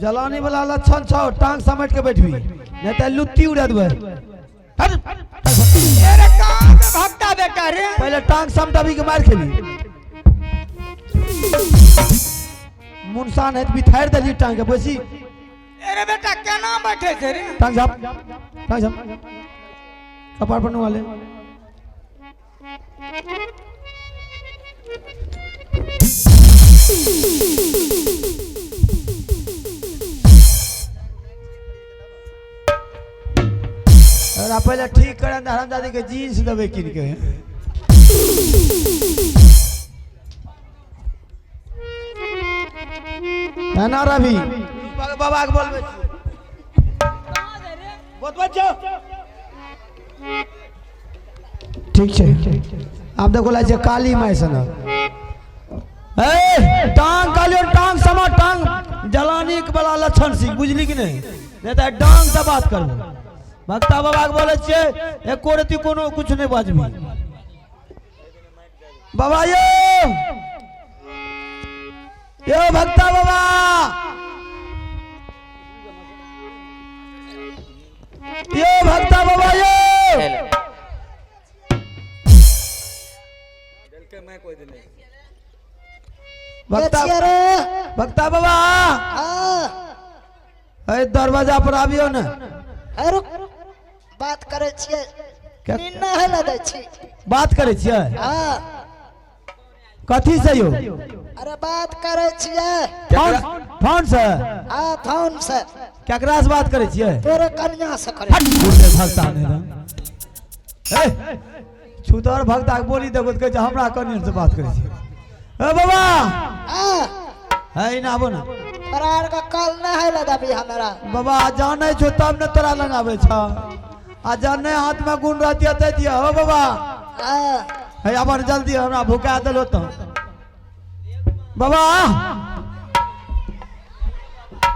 जलानी वाला लक्षण छो टांग समेट के बैठबी नहीं तो लुत्ती उड़ा देबे। तेरे कहां से भागता बेटा रे? पहले टांग समटाबी के मार खेली मुनसान है बिथार दली टांग के बसी। अरे बेटा केना बैठे छे रे? टांग झप कपार पर वाले अरे पहले ठीक करे हराम दादी के जीन्स दबे किन के है ना रवि बाबा के बोलबे बहुत बच्चो ठीक है। आप देखो ला जे काली माई सन ए टांग कालियो टांग समा टांग जलानी के वाला लक्षण सीख बुझली कि नहीं तो डांग से बात करू भक्ता बाबा के बोले छे एको रति कोनो कुछ नहीं बाजबी बाबा यो भक्ता बाबा यो भक्ता बाबा यो भक्ता बाबा दरवाजा पर आबियो न बात करे छिए निन्ना हेला दै छी बात करे छिए हां कथी से यो अरे बात करे छिए फोन से हां फोन से केकरा से बात करे छिए तोरे कन्या से करे भक्ता ने ए छुतर भक्ता के बोली देखो त कहे हमरा कन्या से बात करे छिए ए बाबा हां है ना आबो ना तोरा का कल न हेला दबी हमरा बाबा जाने छो तब न तोरा लगावे छ आ जाने हाथ में गुण रहती है दिया हो बाबा हां है अपन जल्दी हमरा भूखा देलो तो बाबा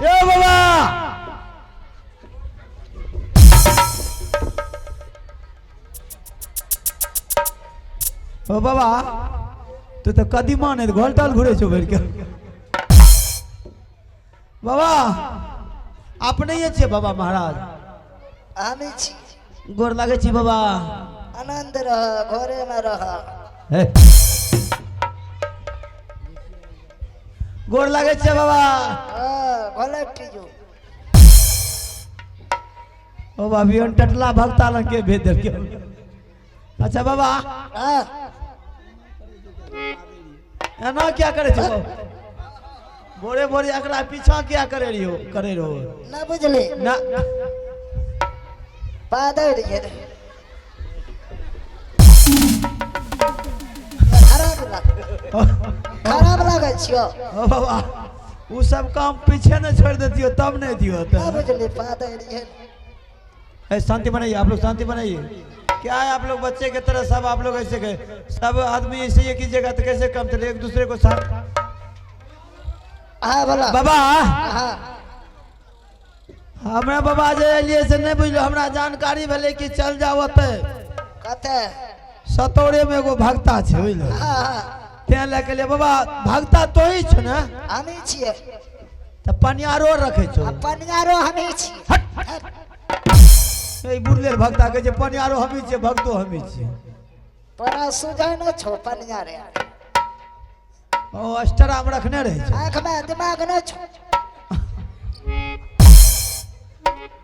ए बाबा ओ बाबा तू तो कदीमा ने घोलटल घुरे छो बेर के बाबा अपने ये छे बाबा महाराज हमी छी गोर लागे छी बाबा आनंद रह घरे में रह गोर लागे छे बाबा घोले टीजो ओ बाबी अन टटला भक्ता लग के भेज दे के अच्छा बाबा हां एना क्या करे छो बोरे बोरे एकरा पीछा क्या करे रहो ना बुझले ना पादर ये खराब लगे छियो ओ बाबा वो सब काम पीछे न छोड़ देतियो तब नहीं दियो ना बुझले पादर ये शांति बनाइए आप लोग शांति बनाइए क्या है आप लोग बच्चे की तरह सब आप लोग ऐसे गए सब आदमी ऐसे ये कीजिएगा तो कैसे कम चले एक दूसरे को साथ हाँ बोला बाबा हाँ हमरा बाबा जे लिए से नहीं बुझलो हमरा जानकारी भेले कि चल जाओ कते सतौरे में एगो भक्ता छे बुझलो हाँ ते लेके लिए बाबा भक्ता तो ही छ ना हमी छिए त पनियारो रखे छो पनियारो हमी छी ए बुढ़ले भक्ता के जे पनियारो हमी छे भक्तो हमी छे तोरा सुझाय न छो पनियारे ओ अस्टरा में रखने रहे छे आंख में दिमाग न छो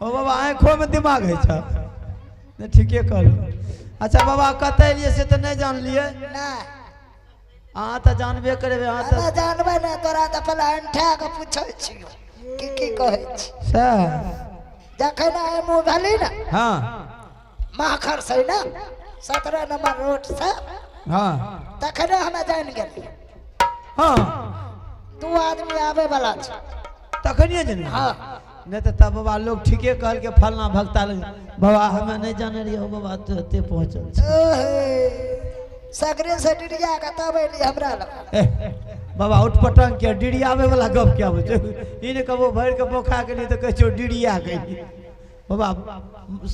ओ बाबा आंखों में दिमाग है छ ने ठीके कहलो अच्छा बाबा कते लिए से तो नहीं जान लिए ना हां त जानबे करबे हां त ना जानबे ना तोरा त पहले अंठा के पूछै छियो की कहै छी से जखन आए मुंह भली ना हां माखर से ना 17 नंबर रोड से हां तखन हम जान गेली हां तू आदमी आवे वाला छ तखनिए जने हां नहीं तो तब बाबा लोग ठीके कहल के फलना भक्ता बाबा हमें नहीं जाने रही हो बाबा तो ते पहुंचल सगरे से डिड़िया का तब एली हमरा लग बाबा उठ पटंग के डिड़ियावे वाला गप क्या हो इने कबो भर के बोखा के लिए तो कह छो डिड़िया गई बाबा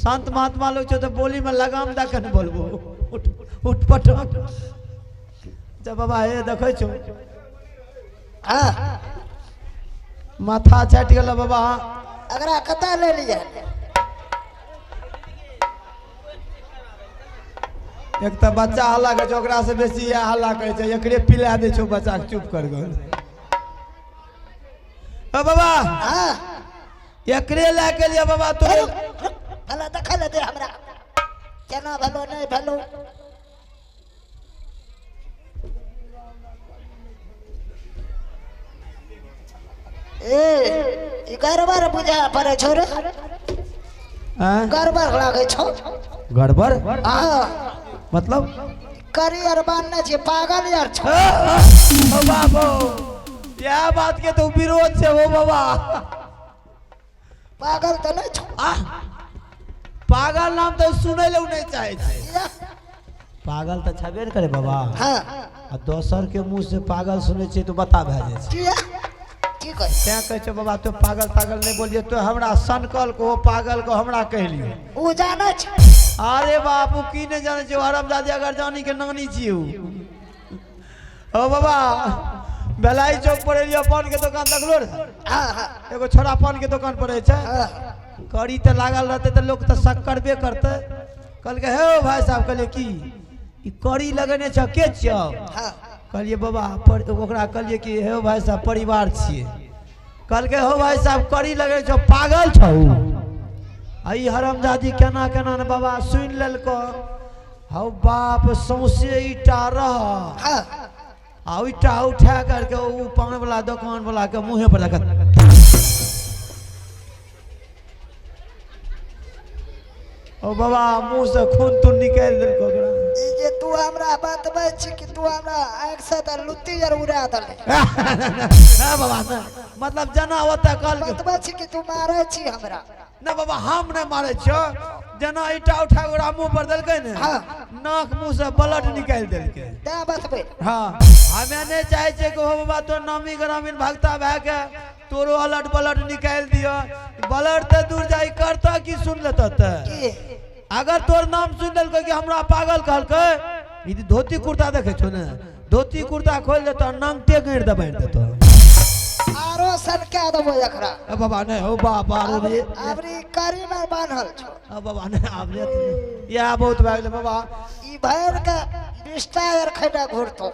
संत महात्मा लोग छो तो बोली में लगाम दे के बोलबो उठ पटंग जब बाबा ये देखै छो हां माथा छाटि गेल बाबा। अगरा कता ले लिया एक तो बच्चा हल्ला करे छै, ओकरा से बेसी ये हल्ला करे छै, एकरे पिला दे छो बच्चा के चुप कर गल। ओ बाबा हां एकरे ला के लिए बाबा तोरे भला देखल दे हमरा केना भलो नहीं भलो। ए गड़बड़ बुझा पड़े छो रे, हैं गड़बड़ लागे छो। गड़बड़ हां मतलब करियर बनने छे पागल यार छो। ओ बाबू क्या बात के तो विरोध से हो बाबा। पागल तो नहीं छो। पागल नाम तो सुने ले नहीं चाहे छै। पागल तो छबे करे बाबा। हां आ दोसर के मुंह से पागल सुने छै तो बता भए जाय छै। किया की कह क्या कहे छो बाबा तो पागल तागल नहीं बोलिए तो हमरा सनकल को पागल को हमरा कहलिए। उ जाने छ। अरे बापू की नहीं जाने छो हरामजादी अगर जानी के नानी छियो। ओ बाबा बेलाई चौक पर एलियो पान के दुकान देखलो रे। हां हां एगो छोरा पान के दुकान पर है छै। हां कड़ी तो लागल रहते तो लोग तो शक करबे करते। कल के हे भाई साहब कहलिए की ई कड़ी लगने छ के छियो। हां कहलिए बाबा ओकरा कहलिए कि हे भाई साहब परिवार छिए। कल के हो भाई साहब कड़ी लगे छो पागल छौ। आई हरामजादी केना केना ने बाबा सुन लेलको। हौ बाप सौसे ईटा रह हां आ ईटा उठा करके ऊ पान वाला दुकान वाला के मुंहे पर रख। ओ बाबा मुंह से खून तू निकाल देलको ओकरा। ई जे तू हमरा बतबै छी कि तू हमरा आंख से त लुत्ती जर उड़ा दले। हां बाबा ना मतलब जना होता कल के बतबै छी कि तू मारै छी हमरा। ना बाबा हम नहीं मारे छो। जना ईटा उठा ओकरा मुंह पर देलकै ने हाँ। नाक मुंह से ब्लड निकाल देलकै। दा बतबै हाँ हमें नहीं चाहे छे कि हो बाबा तो नामी ग्रामीण भक्ता भए के तोरो अलट ब्लड निकाल दियो। ब्लड ते दूर जाई करता कि सुन लेता ते। की अगर तोर नाम सुन देलकै कि हमरा पागल कहलकै ई धोती कुर्ता देखे छो ने धोती कुर्ता खोल देतो नंगटे गड़ दे बांध देतो। आरो सन के दबो एकरा। ए बाबा नहीं हो बाबा रे अबरी करी में बांधल छो। अब बाबा नहीं आब ले या बहुत भए गेलै बाबा। ई भैर के बिस्ता यार खैडा घुरतो।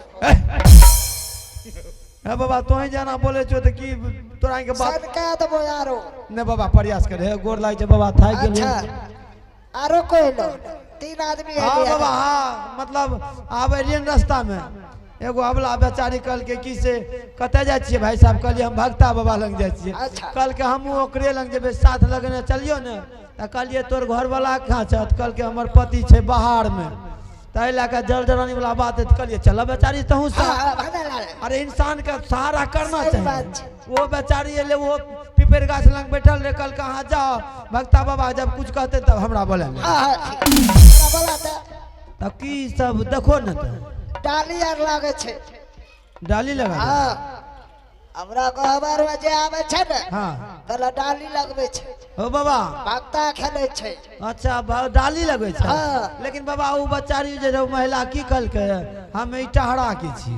ए बाबा तो ही जाना बोले छो तो की तोरा के बात सन के दबो यारो। ने बाबा प्रयास करे गोर लाग छै बाबा थाक गेलै। अच्छा आरो कोई लो 3 आदमी है। हां बाबा हां मतलब आबे रियन रास्ता में एगो अबला बेचारी कल के की से कते जाय छियै भाई साहब कहलिए हम भक्ता बाबा लग जाय छियै। अच्छा। कल के हम ओकरे लग जेबे साथ लगने चलियो ने त कहलिए तोर घर वाला कहां छत कल के हमर पति छै बाहर में तै लाके जल जरानी वाला बात है कहलिए चल बेचारी तहू सा। हां भगा ला। अरे इंसान का सहारा करना सही बात चाहिए। छै। वो बेचारी एले वो पिपर गाछ लग बैठल रे कल कहां जाओ भक्ता बाबा जब कुछ कहते तब हमरा बोले हां हां हमरा बोला त तब की सब देखो न त डाली आर लागे छे। डाली लगा दे। हां हमरा गहबर में जे आवे छे ने हाँ पहले डाली लगबे छे। हो बाबा भक्ता खेले छे। अच्छा डाली लगे छै। हाँ। लेकिन बाबा वो बच्चारी जे रहो महिला की कल के हम ईटा हरा के छी।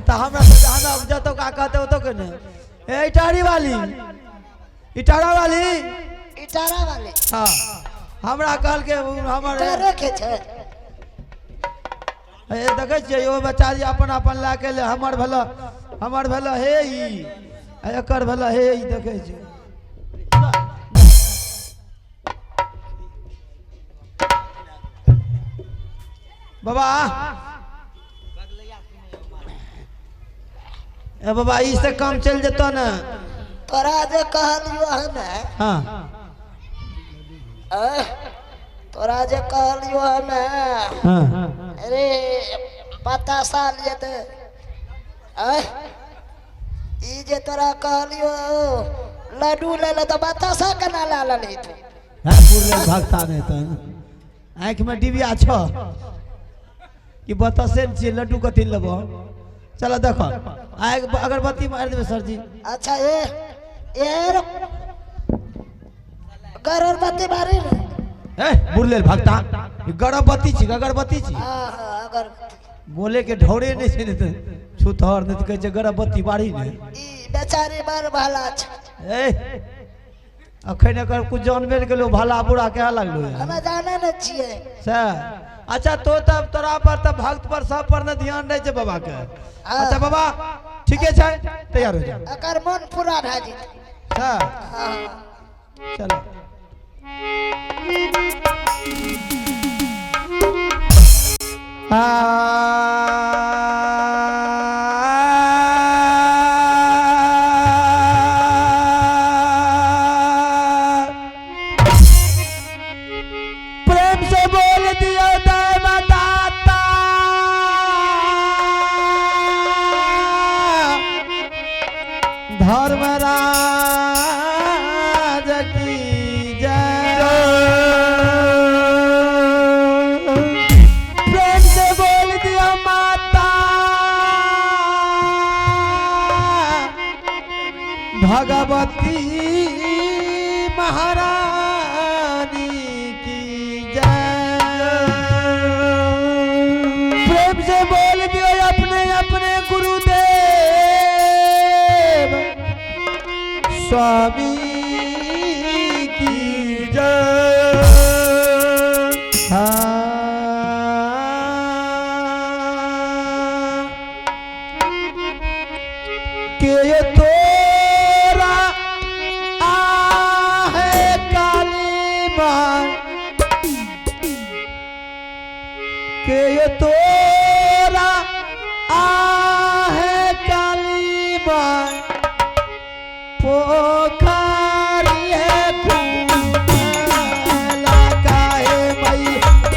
तो हमरा तो जाना जतो का कहते हो तो के ने ए इटारी वाली इटारा वाली इटारा वाले हाँ हमरा कहल के हमर तेरे के छे। ए देखे छियै ओ बेचारी अपन अपन ला के ले हमर भेल हे ई एकर भेल हे ई देखे छियै। बाबा ए बाबा ई से काम चल जेतो ना। तोरा जे कहलियो हमें हाँ तोरा जे कहलियो हमें हाँ अरे पता साल ये तो ई जे तोरा कहलियो लड्डू ले ले तो बतासा केना ला ले तू। हाँ पूरे भक्ता नहीं तो आँख में डिबिया छ कि बतासे छियै लड्डू कथी लेबो। चलो देखो आग अगरबत्ती मार देबे सर जी। अच्छा ये अगरबत्ती मारी रे। ए बुरले भक्ता ई गरबत्ती छी अगरबत्ती छी हां हां अगरबत्ती बोले के ढौरे नहीं छै ने छुतहर नहीं तो कहे छे गर्भवती बाड़ी ने ई बेचारी बड़ भला छ ए अखन एकर कुछ जानबे नहीं केलो भला बुरा कहे लगलो है हमें जाने न छिए सर अच्छा तो तब तोरा पर तब भक्त पर सब पर न ध्यान नहीं छे बाबा के अच्छा बाबा ठीके छे तैयार हो जा एकर मन पूरा भ जेतै सर हां चलो प्रेम से बोल दिया जय माता धर्मराज की जय प्रेम से बोल दिया माता भगवती महारानी की जय प्रेम से बोल दियो अपने अपने गुरुदेव स्वामी की जय हाँ के ये तोरा आहे काली माँ के ये तोरा आहे काली माँ पोखरी है कूला काहे मई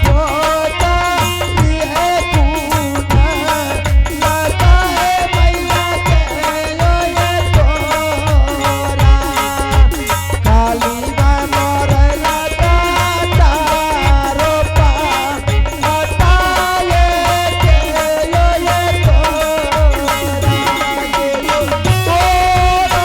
पोखरी है कूला काहे मैया के लो ये तोरा काली माँ मोरला तारो पा अटाले के लो ये तोरा के लो तोरा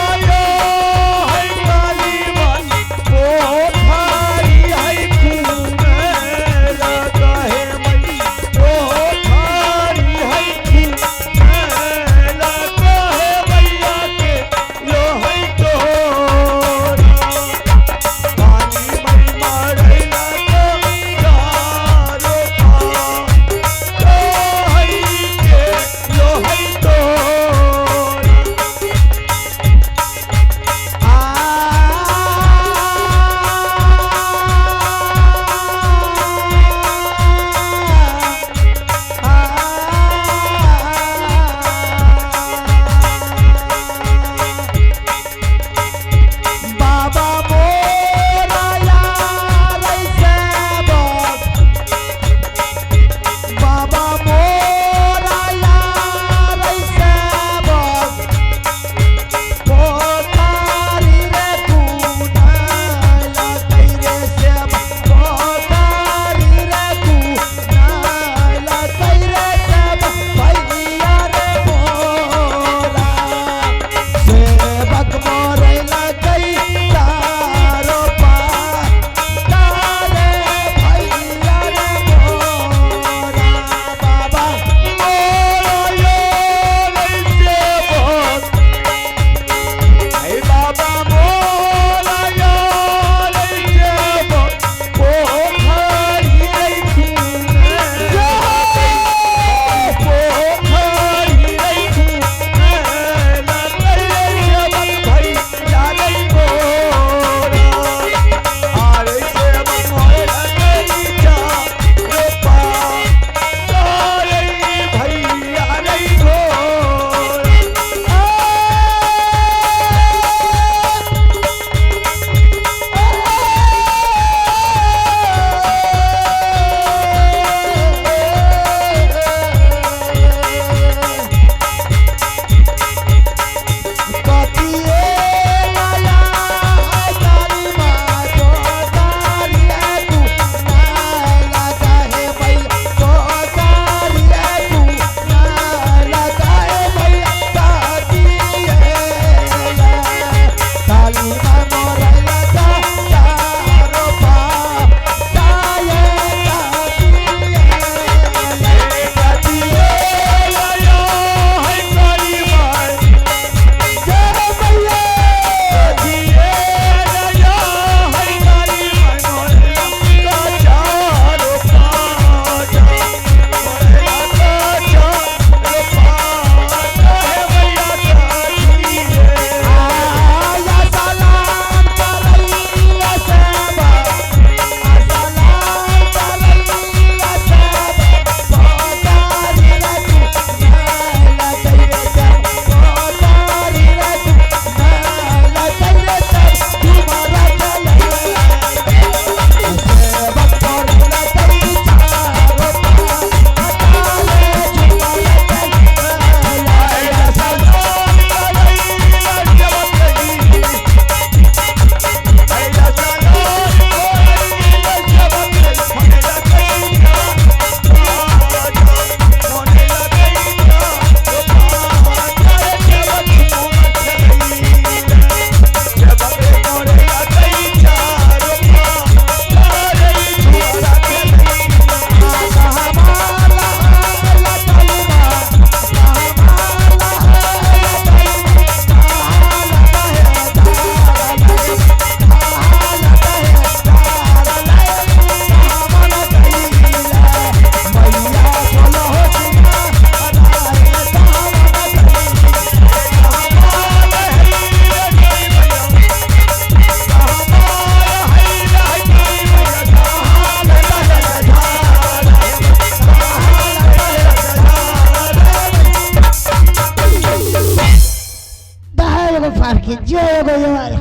पार की जो एगो यार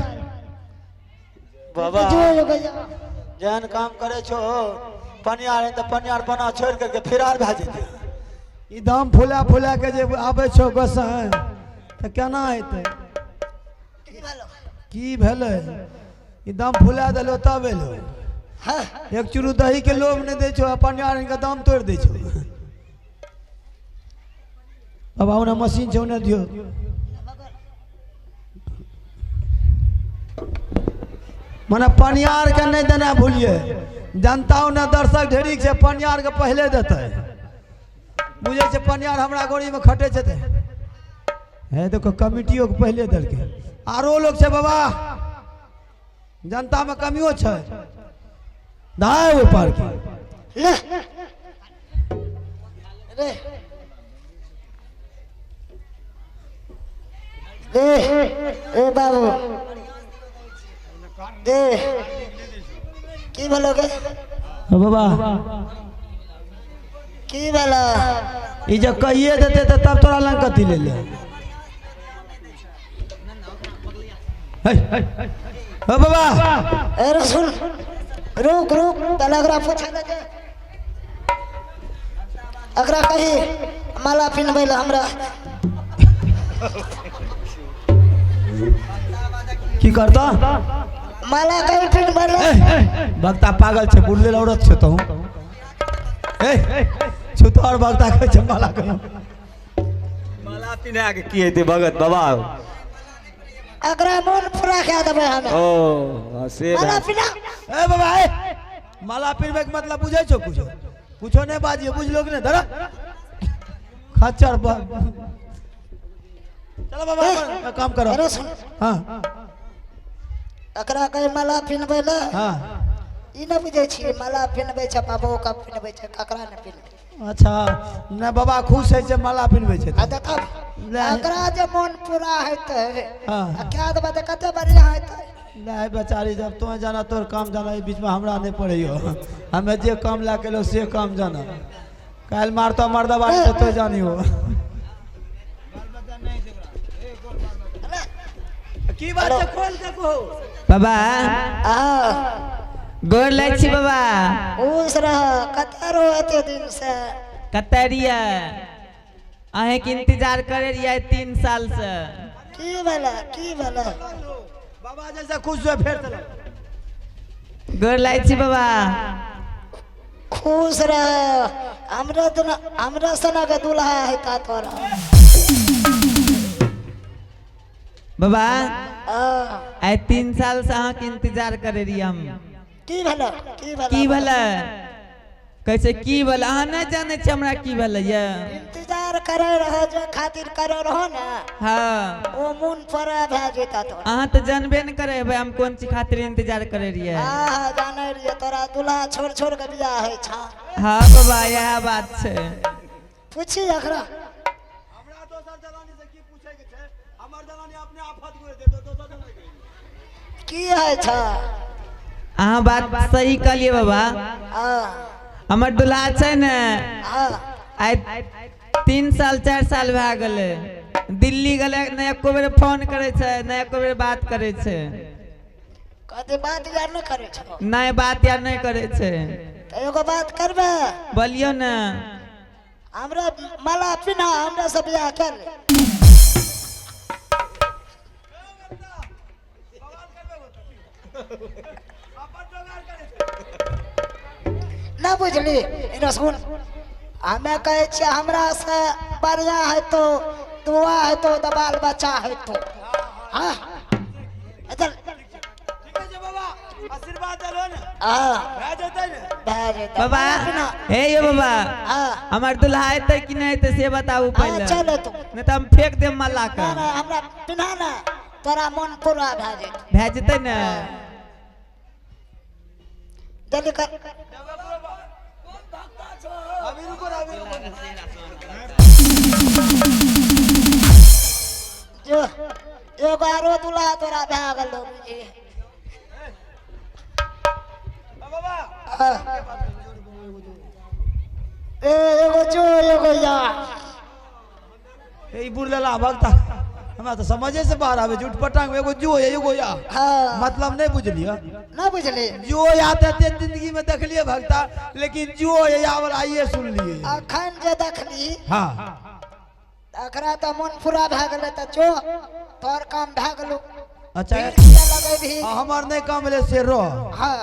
बाबा जो एगो यार जहन काम करे छो पनियार है तो पनियार बना छोड़ करके फिरार भए जेते ई दाम फुला फुला के जे आबै छौ गोसाई तऽ केना हेतै की भेलो की भेलै ई दाम फुला देलो तब एलो हां एक चुरू दही के लोभ नहीं दे छो अपन यार के दाम तोड़ दे छो बाबा उन्हें मशीन छो उन्हें दियो मने पनियार के नहीं देना भूलिए जनता उन्हें दर्शक ढेरिक से पनियार के पहले देते बुझे से पनियार हमरा गोड़ी में खटे छे है देखो कमिटियों के पहले दल के आरो लोग छे बाबा जनता में कमियो छे दाए ऊपर के ले रे दे ए बाबू दे की भेलो गे हो बाबा की भेलो ई जे कहिए देते तो तब तोरा लंग कथी ले ले हे हो बाबा ए रसूल रुक रुक तलगरा पूछा दे अगरा कही माला पिनबै ला हमरा की करता माला कही पिनबै ला भक्ता पागल छे बुल्ले औरत छे तो ए छुतो और भक्ता कहे छे माला कही माला पिना के की हेते भगत बाबा अगरा मन पूरा कह देबै हम ओ से माला पिना ए बाबा ए माला पिनबे के मतलब बुझै छो कुछो नहीं बाजिए बुझलो कि नहीं धरा खच्चर चलो बाबा काम करो अरे सुन हाँ अकरा कहे माला पिनबै ला हाँ ई न बुझै छी माला पिनबै छै बाबू का पिनबै छै ककरा न पिनबै अच्छा न बाबा खुश है जे माला पिनबै छै आ देखब अकरा जे मन पूरा हेतै हाँ। आ क्या देबै त कते बढ़िया हेतै नहीं बेचारी जब तुम्हें जाना तोर काम जाना ई बीच में हमरा नहीं पड़ियो हमें जे काम ला के लो से काम जाना काल मारतो मर्दबा तो तो जानियो की बात है खोल के कहो बाबा आ गोर लै छी बाबा खुश रह कते रो एते दिन से कतरिया अहे के इंतजार करे रिया 3 साल से की भेला बाबा जैसा खुश हुए फिर चलो गोर लै छी बाबा खुश रह हमरा सना के दूल्हा है का तोरा बाबा आ आइ 3 साल से अहाँ के इंतजार करे रिया हम की भेला की भला कैसे की भला अहाँ नहीं जाने छी हमरा की भला ये इंतजार करे रह जो खातिर करे रहो ना हाँ ओ मुन पर भे जेता तोरा अहाँ तो जानबे न करे भाई हम कौन सी खातिर इंतजार करे रिया आ जाने रे तोरा दूल्हा छोड़ छोड़ के बियाह है छा हाँ बाबा यह बात छे पूछी अखरा हमरा दोसर जलानी से की पूछे के छे हमर जलानी अपने आफत कर दे तो दोसर जलानी की है छा अहाँ बात सही कहलिए बाबा आ हमर दुल्हा छै ने आ आइ 3 साल 4 साल भए गेलै दिल्ली गेलै ने एको बेर फोन करे छै ने एको बेर बात करे छै कते बात यार न करे छो नहीं बात यार नहीं करे छै त एगो बात करबे बोलियो ना हमरा माला पिना हमरा से बियाह कर ले ना बुझली इनो सुन हमें कहे छियै हमरा से बढ़िया है तो दुआ है तो बाल बच्चा है तो हाँ चल ठीक है बाबा आशीर्वाद दलो ना हाँ भए जेतै ने भए जेतै बाबा पिना हे यो बाबा हाँ हमर दुल्हा एतै कि नहीं एतै से बताऊ पहले चल तू नहीं तो हम फेंक देब मल्ला ना के ना हमरा पिना ना तोरा मन पूरा भए जेतै भए जेतै ने जल्दी कर अभी रुको ना अभी रुको जो एगो आरो दूल्हा तोरा भए गेलो बुझी बाबा हाँ। एगो जो एगो या ए बुढ़ लेला भक्ता हमरा तो समझे से बाहर आवे झूठ पटांग एगो जो है एगो या हाँ मतलब नहीं बुझलियो ना बुझली जो आते थे जिंदगी में देख लिए भक्ता लेकिन जो है या वाला ये सुन लिए अखन जे देखली हाँ अकरा तो मन पूरा भए गेलै त जो तोर काम भए गेलो अच्छा लगे भी हमार नहीं काम ले से रो हाँ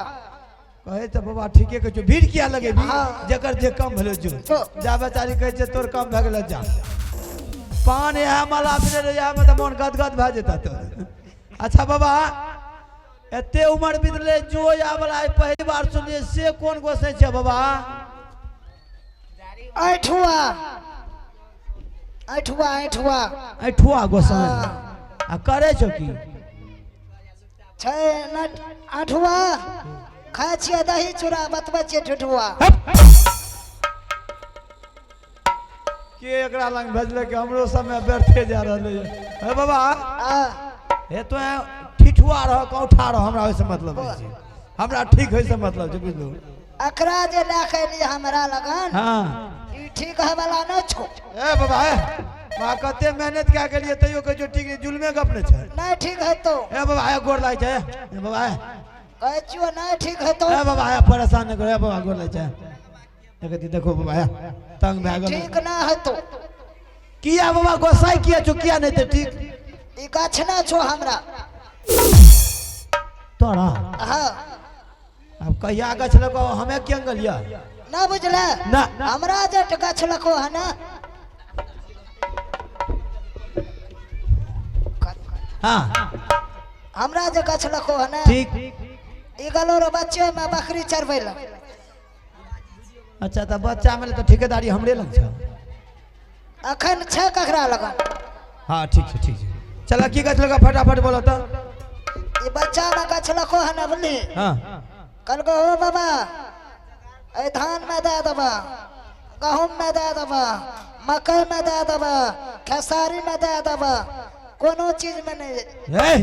कहे तो बाबा ठीके कह जो भीड़ किया लगे भी हाँ। जकर जे कम भेलो जो जा बेचारी कहे छे तोर काम भए गेल जा पान यहाँ माला फिर रहा में तो मन गदगद भए जेता तो अच्छा बाबा एते उम्र बीतले जो या वाला पहली बार सुनिए से कौन गोसे छे बाबा ऐठुआ ऐठुआ ऐठुआ ऐठुआ गोसे हाँ। आ करे छो की छै न ऐठुआ खाए छियै दही चूड़ा बतबै छियै ठुठुआ के एकरा लंग भेजले के हमरो समय बैठे जा रहले है बाबा हे तो ठिठुआ रह कौठा रह हमरा ओइसे मतलब है छै हमरा ठीक है से मतलब छै बुझलो अकरा जे लाखे लिए हमरा लगन हां ई ठीक है वाला न छो ए बाबा ए मां कते मेहनत क्या के लिए तइयो के जो ठीक जुलमे गप न छै नहीं ठीक है तो ए बाबा ए गोर लाग छै ए बाबा कहे छियो नहीं ठीक है तो ए बाबा ए परेशान न करो ए बाबा गोर लाग छै देखती देखो बाबा तंग भए गेल ठीक ना है तो किया बाबा गोसाई किया जो किया नहीं ते ठीक ई गाछ ना छो हमरा तोरा हाँ अब कहिया गछ लको हमें क्यों गलिया ना बुझले ना हमरा जे गाछ लको है ना हाँ हमरा जे गाछ लको है ना ठीक ई गलो रो बच्चे में बकरी चरबैला अच्छा तो बच्चा में तो ठेकेदारी हमरे लग छै अखन छै ककरा लगन हाँ ठीक है ठीक है चला की गछ लगा फटाफट बोलो तो ई बच्चा में गाछ लको है ना बोली हाँ कल को हो बाबा ए धान में दे दबा गहूम में दे दबा मकई में दे दबा खेसारी में दे दबा कोनो चीज में नहीं ए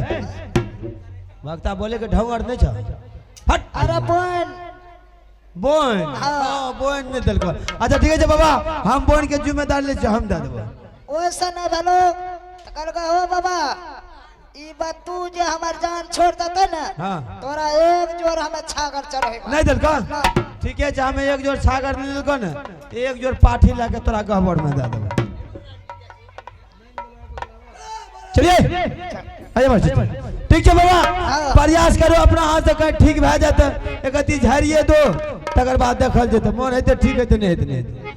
वक्ता बोले के ढौर नहीं छ फट अरे बोन बोन हाँ। हाँ बोन नहीं दल को अच्छा ठीक है बाबा हम बोन के जिम्मेदार ले हम दे देबो ओइसे नहीं भेलो तो कल को हो बाबा ई बात तू जे हमर जान छोड़ देते ना हाँ तोरा एक जोर हमें छागर चढ़े नहीं दल को ठीक है हमें एक जोड़ छागर नहीं दल को ना एक जोड़ पाठी लाके तोरा गहबर में दे देबो चलिए आइए बच्चे ठीक है बाबा हाँ। प्रयास करो अपना हाथ से कहीं ठीक भए जाते एक अति झाड़िए दो तकर बाद देखल जेते मन है तो ठीक है तो नहीं है तो नहीं